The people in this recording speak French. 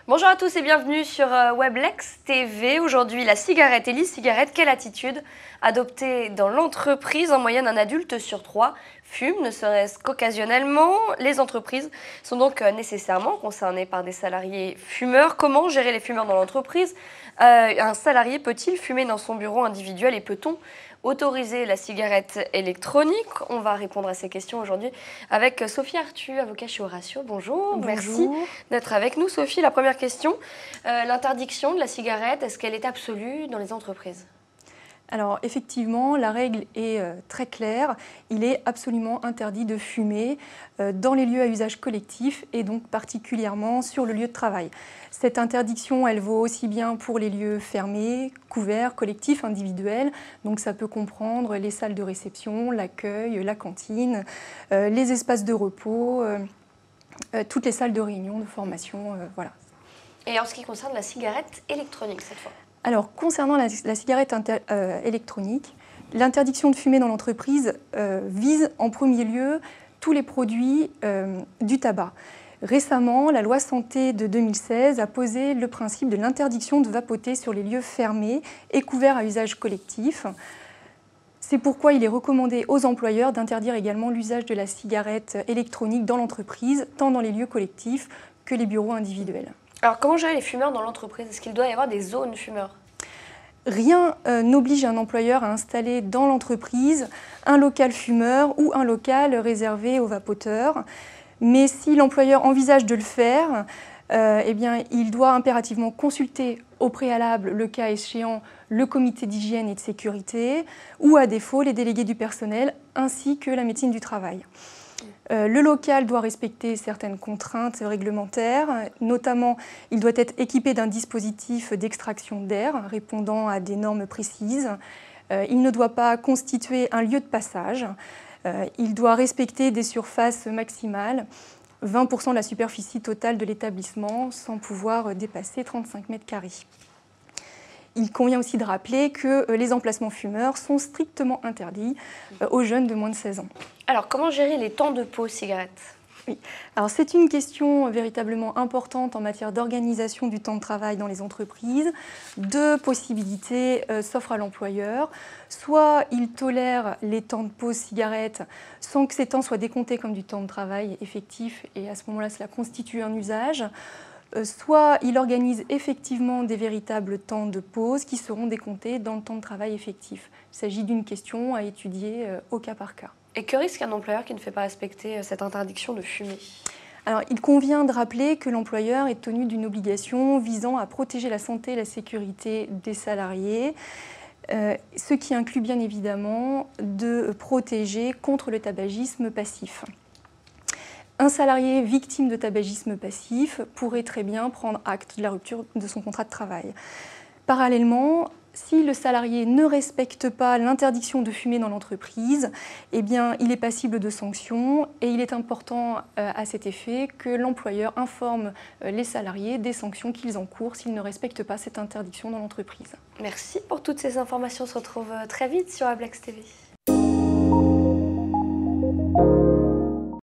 Bonjour à tous et bienvenue sur Weblex TV. Aujourd'hui, la cigarette et l'e-cigarette, quelle attitude adopter dans l'entreprise? En moyenne, un adulte sur 3 fume, ne serait-ce qu'occasionnellement. Les entreprises sont donc nécessairement concernées par des salariés fumeurs. Comment gérer les fumeurs dans l'entreprise? Un salarié peut-il fumer dans son bureau individuel et peut-on autoriser la cigarette électronique? On va répondre à ces questions aujourd'hui avec Sophie Artu, avocat chez Horatio. Bonjour, merci d'être avec nous. Sophie, la première question, l'interdiction de la cigarette, est-ce qu'elle est absolue dans les entreprises? Alors effectivement, la règle est très claire. Il est absolument interdit de fumer dans les lieux à usage collectif et donc particulièrement sur le lieu de travail. Cette interdiction, elle vaut aussi bien pour les lieux fermés, couverts, collectifs, individuels. Donc ça peut comprendre les salles de réception, l'accueil, la cantine, les espaces de repos, toutes les salles de réunion, de formation, voilà. Et en ce qui concerne la cigarette électronique cette fois? Alors, concernant la cigarette électronique, l'interdiction de fumer dans l'entreprise vise en premier lieu tous les produits du tabac. Récemment, la loi santé de 2016 a posé le principe de l'interdiction de vapoter sur les lieux fermés et couverts à usage collectif. C'est pourquoi il est recommandé aux employeurs d'interdire également l'usage de la cigarette électronique dans l'entreprise, tant dans les lieux collectifs que les bureaux individuels. Alors, comment gérer les fumeurs dans l'entreprise? Est-ce qu'il doit y avoir des zones fumeurs? Rien n'oblige un employeur à installer dans l'entreprise un local fumeur ou un local réservé aux vapoteurs. Mais si l'employeur envisage de le faire, eh bien, il doit impérativement consulter au préalable, le cas échéant, le comité d'hygiène et de sécurité ou à défaut les délégués du personnel ainsi que la médecine du travail. Le local doit respecter certaines contraintes réglementaires, notamment il doit être équipé d'un dispositif d'extraction d'air répondant à des normes précises. Il ne doit pas constituer un lieu de passage. Il doit respecter des surfaces maximales, 20% de la superficie totale de l'établissement sans pouvoir dépasser 35 mètres carrés. Il convient aussi de rappeler que les emplacements fumeurs sont strictement interdits aux jeunes de moins de 16 ans. Alors, comment gérer les temps de pause cigarette? Oui. Alors, c'est une question véritablement importante en matière d'organisation du temps de travail dans les entreprises. Deux possibilités s'offrent à l'employeur. Soit il tolère les temps de pause cigarette sans que ces temps soient décomptés comme du temps de travail effectif et à ce moment-là, cela constitue un usage. Soit il organise effectivement des véritables temps de pause qui seront décomptés dans le temps de travail effectif. Il s'agit d'une question à étudier au cas par cas. Et que risque un employeur qui ne fait pas respecter cette interdiction de fumer? Alors, il convient de rappeler que l'employeur est tenu d'une obligation visant à protéger la santé et la sécurité des salariés, ce qui inclut bien évidemment de protéger contre le tabagisme passif. Un salarié victime de tabagisme passif pourrait très bien prendre acte de la rupture de son contrat de travail. Parallèlement, si le salarié ne respecte pas l'interdiction de fumer dans l'entreprise, eh bien, il est passible de sanctions et il est important à cet effet que l'employeur informe les salariés des sanctions qu'ils encourent s'ils ne respectent pas cette interdiction dans l'entreprise. Merci pour toutes ces informations. On se retrouve très vite sur Weblex TV.